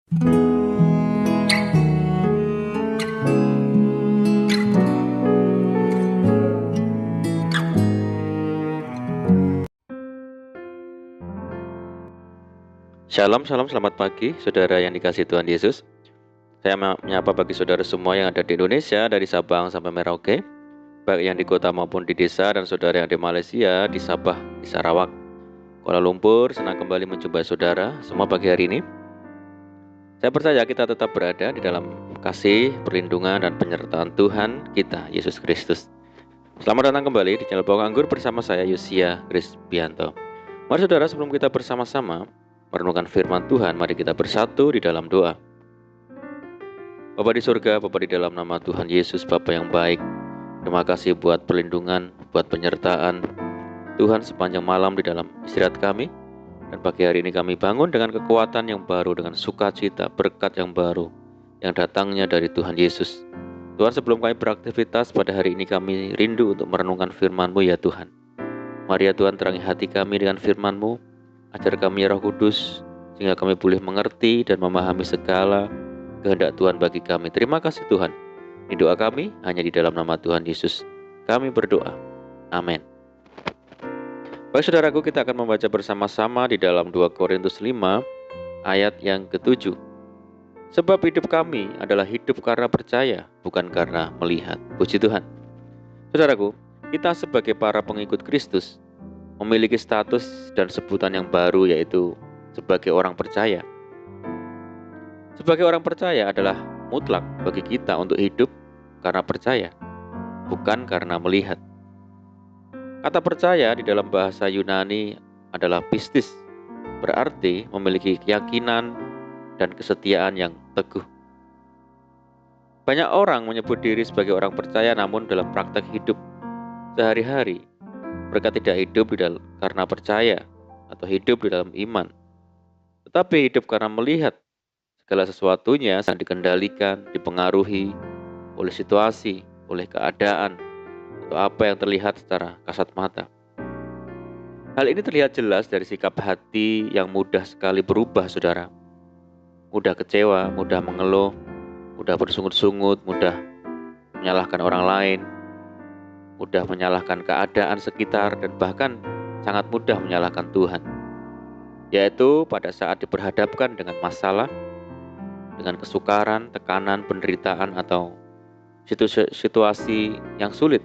Shalom, shalom, selamat pagi, saudara yang dikasihi Tuhan Yesus. Saya menyapa bagi saudara semua yang ada di Indonesia, dari Sabang sampai Merauke, baik yang di kota maupun di desa, dan saudara yang di Malaysia, di Sabah, di Sarawak, Kuala Lumpur. Senang kembali menjumpai saudara semua pagi hari ini. Saya percaya kita tetap berada di dalam kasih, perlindungan, dan penyertaan Tuhan kita, Yesus Kristus. Selamat datang kembali di channel Bawang Anggur bersama saya, Yosia Krisbianto. Mari saudara, sebelum kita bersama-sama merenungkan firman Tuhan, mari kita bersatu di dalam doa. Bapa di surga, Bapa di dalam nama Tuhan Yesus, Bapa yang baik, terima kasih buat perlindungan, buat penyertaan Tuhan sepanjang malam di dalam istirahat kami. Dan pagi hari ini kami bangun dengan kekuatan yang baru, dengan sukacita, berkat yang baru yang datangnya dari Tuhan Yesus. Tuhan, sebelum kami beraktivitas pada hari ini, kami rindu untuk merenungkan firman-Mu ya Tuhan. Mari ya Tuhan, terangi hati kami dengan firman-Mu. Ajar kami ya Roh Kudus, sehingga kami boleh mengerti dan memahami segala kehendak Tuhan bagi kami. Terima kasih Tuhan. Ini doa kami hanya di dalam nama Tuhan Yesus kami berdoa. Amin. Baik saudaraku, kita akan membaca bersama-sama di dalam 2 Korintus 5 ayat yang ke-7. Sebab hidup kami adalah hidup karena percaya, bukan karena melihat. Puji Tuhan. Saudaraku, kita sebagai para pengikut Kristus memiliki status dan sebutan yang baru, yaitu sebagai orang percaya. Sebagai orang percaya adalah mutlak bagi kita untuk hidup karena percaya, bukan karena melihat. Kata percaya di dalam bahasa Yunani adalah pistis, berarti memiliki keyakinan dan kesetiaan yang teguh. Banyak orang menyebut diri sebagai orang percaya, namun dalam praktek hidup sehari-hari mereka tidak hidup karena percaya atau hidup di dalam iman, tetapi hidup karena melihat segala sesuatunya yang dikendalikan, dipengaruhi oleh situasi, oleh keadaan, atau apa yang terlihat secara kasat mata. Hal ini terlihat jelas dari sikap hati yang mudah sekali berubah, saudara. Mudah kecewa, mudah mengeluh, mudah bersungut-sungut, mudah menyalahkan orang lain, mudah menyalahkan keadaan sekitar, dan bahkan sangat mudah menyalahkan Tuhan. Yaitu pada saat diperhadapkan dengan masalah, dengan kesukaran, tekanan, penderitaan, atau situasi yang sulit.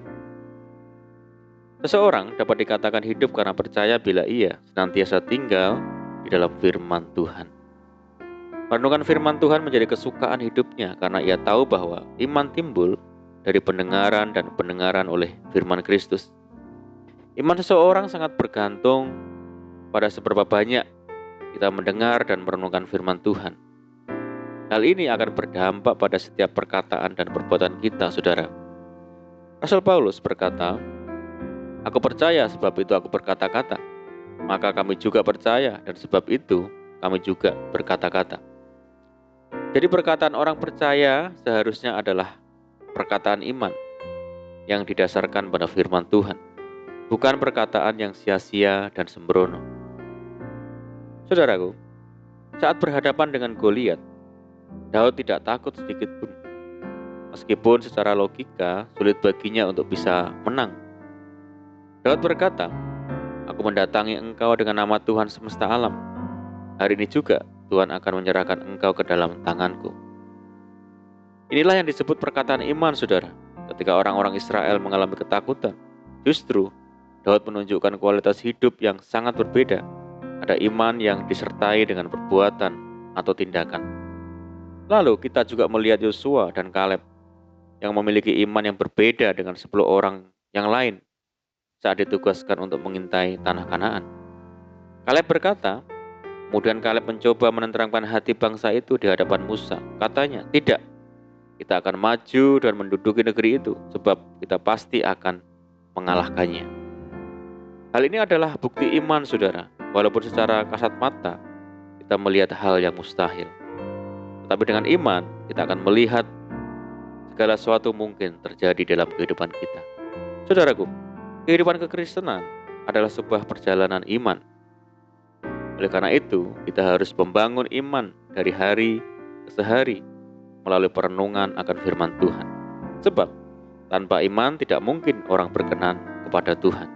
Seseorang dapat dikatakan hidup karena percaya bila ia senantiasa tinggal di dalam firman Tuhan. Merenungkan firman Tuhan menjadi kesukaan hidupnya karena ia tahu bahwa iman timbul dari pendengaran dan pendengaran oleh firman Kristus. Iman seseorang sangat bergantung pada seberapa banyak kita mendengar dan merenungkan firman Tuhan. Hal ini akan berdampak pada setiap perkataan dan perbuatan kita, saudara. Rasul Paulus berkata, "Aku percaya, sebab itu aku berkata-kata. Maka kami juga percaya, dan sebab itu kami juga berkata-kata." Jadi perkataan orang percaya seharusnya adalah perkataan iman yang didasarkan pada firman Tuhan, bukan perkataan yang sia-sia dan sembrono. Saudaraku, saat berhadapan dengan Goliat, Daud tidak takut sedikit pun. Meskipun secara logika sulit baginya untuk bisa menang. Daud berkata, "Aku mendatangi engkau dengan nama Tuhan semesta alam. Hari ini juga Tuhan akan menyerahkan engkau ke dalam tanganku." Inilah yang disebut perkataan iman, saudara. Ketika orang-orang Israel mengalami ketakutan, justru Daud menunjukkan kualitas hidup yang sangat berbeda. Ada iman yang disertai dengan perbuatan atau tindakan. Lalu kita juga melihat Yosua dan Kaleb yang memiliki iman yang berbeda dengan 10 orang yang lain saat ditugaskan untuk mengintai tanah Kanaan. Kaleb berkata, kemudian Kaleb mencoba menenteramkan hati bangsa itu di hadapan Musa. Katanya, "Tidak, kita akan maju dan menduduki negeri itu, sebab kita pasti akan mengalahkannya." Hal ini adalah bukti iman, saudara. Walaupun secara kasat mata kita melihat hal yang mustahil, tetapi dengan iman kita akan melihat segala sesuatu mungkin terjadi dalam kehidupan kita. Saudaraku, kehidupan kekristenan adalah sebuah perjalanan iman. Oleh karena itu, kita harus membangun iman dari hari sehari melalui perenungan akan firman Tuhan. Sebab tanpa iman tidak mungkin orang berkenan kepada Tuhan.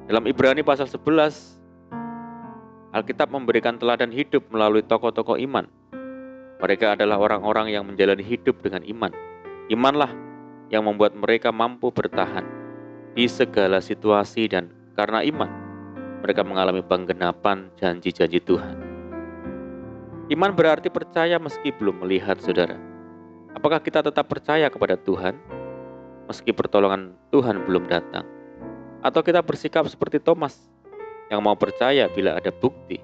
Dalam Ibrani pasal 11, Alkitab memberikan teladan hidup melalui tokoh-tokoh iman. Mereka adalah orang-orang yang menjalani hidup dengan iman. Imanlah yang membuat mereka mampu bertahan di segala situasi, dan karena iman mereka mengalami penggenapan janji-janji Tuhan. Iman berarti percaya meski belum melihat, saudara. Apakah kita tetap percaya kepada Tuhan meski pertolongan Tuhan belum datang? Atau kita bersikap seperti Thomas yang mau percaya bila ada bukti?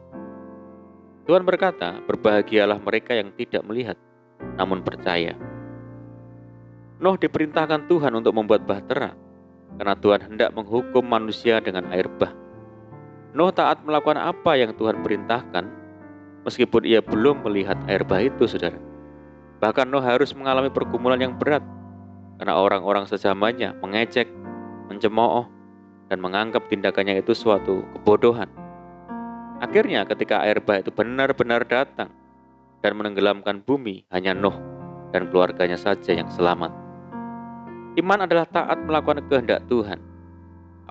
Tuhan berkata, berbahagialah mereka yang tidak melihat namun percaya. Nuh diperintahkan Tuhan untuk membuat bahtera karena Tuhan hendak menghukum manusia dengan air bah. Nuh taat melakukan apa yang Tuhan perintahkan meskipun ia belum melihat air bah itu, saudara. Bahkan Nuh harus mengalami pergumulan yang berat karena orang-orang sezamannya mengejek, mencemooh, dan menganggap tindakannya itu suatu kebodohan. Akhirnya ketika air bah itu benar-benar datang dan menenggelamkan bumi, hanya Nuh dan keluarganya saja yang selamat. Iman adalah taat melakukan kehendak Tuhan,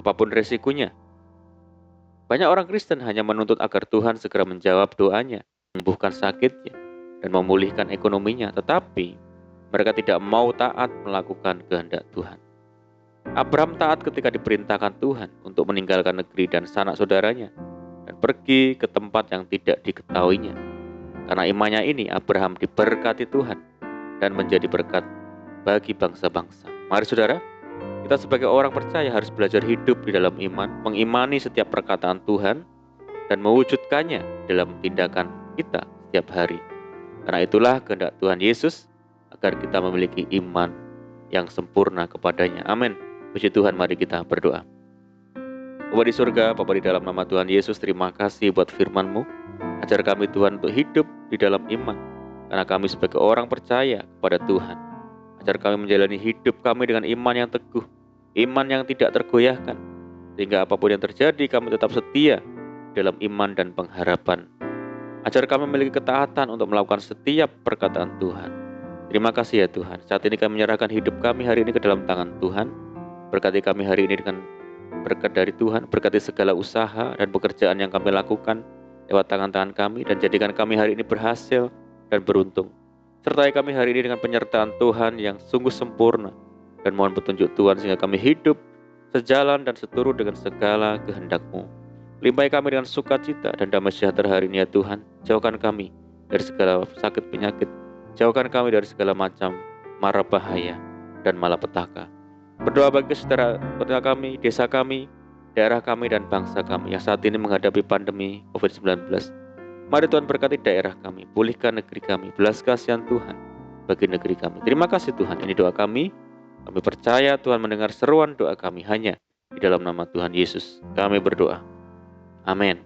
apapun resikonya. Banyak orang Kristen hanya menuntut agar Tuhan segera menjawab doanya, menyembuhkan sakitnya, dan memulihkan ekonominya, tetapi mereka tidak mau taat melakukan kehendak Tuhan. Abraham taat ketika diperintahkan Tuhan untuk meninggalkan negeri dan sanak saudaranya dan pergi ke tempat yang tidak diketahuinya. Karena imannya ini, Abraham diberkati Tuhan dan menjadi berkat bagi bangsa-bangsa. Mari saudara, kita sebagai orang percaya harus belajar hidup di dalam iman, mengimani setiap perkataan Tuhan, dan mewujudkannya dalam tindakan kita setiap hari. Karena itulah kehendak Tuhan Yesus, agar kita memiliki iman yang sempurna kepadanya. Amin. Puji Tuhan, mari kita berdoa. Bapa di surga, Bapa di dalam nama Tuhan Yesus, terima kasih buat firman-Mu. Ajar kami Tuhan untuk hidup di dalam iman, karena kami sebagai orang percaya kepada Tuhan. Ajar kami menjalani hidup kami dengan iman yang teguh, iman yang tidak tergoyahkan, sehingga apapun yang terjadi kami tetap setia dalam iman dan pengharapan. Ajar kami memiliki ketaatan untuk melakukan setiap perkataan Tuhan. Terima kasih ya Tuhan. Saat ini kami menyerahkan hidup kami hari ini ke dalam tangan Tuhan. Berkati kami hari ini dengan berkat dari Tuhan. Berkati segala usaha dan pekerjaan yang kami lakukan lewat tangan-tangan kami, dan jadikan kami hari ini berhasil dan beruntung. Sertai kami hari ini dengan penyertaan Tuhan yang sungguh sempurna, dan mohon petunjuk Tuhan sehingga kami hidup sejalan dan seturut dengan segala kehendak-Mu. Limpahi kami dengan sukacita dan damai sejahtera hari ini ya Tuhan. Jauhkan kami dari segala sakit penyakit, jauhkan kami dari segala macam mara bahaya dan malapetaka. Berdoa bagi saudara kami, desa kami, daerah kami, dan bangsa kami yang saat ini menghadapi pandemi COVID-19. Mari Tuhan berkati daerah kami, pulihkan negeri kami, belas kasihan Tuhan bagi negeri kami. Terima kasih Tuhan, ini doa kami. Kami percaya Tuhan mendengar seruan doa kami hanya di dalam nama Tuhan Yesus. Kami berdoa. Amin.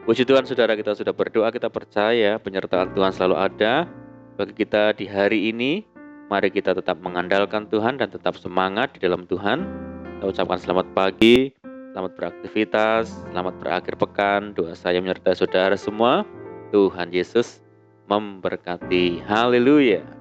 Puji Tuhan, saudara, kita sudah berdoa, kita percaya penyertaan Tuhan selalu ada bagi kita di hari ini. Mari kita tetap mengandalkan Tuhan dan tetap semangat di dalam Tuhan. Kita ucapkan selamat pagi, selamat beraktivitas, selamat berakhir pekan. Doa saya menyertai saudara semua. Tuhan Yesus memberkati. Haleluya.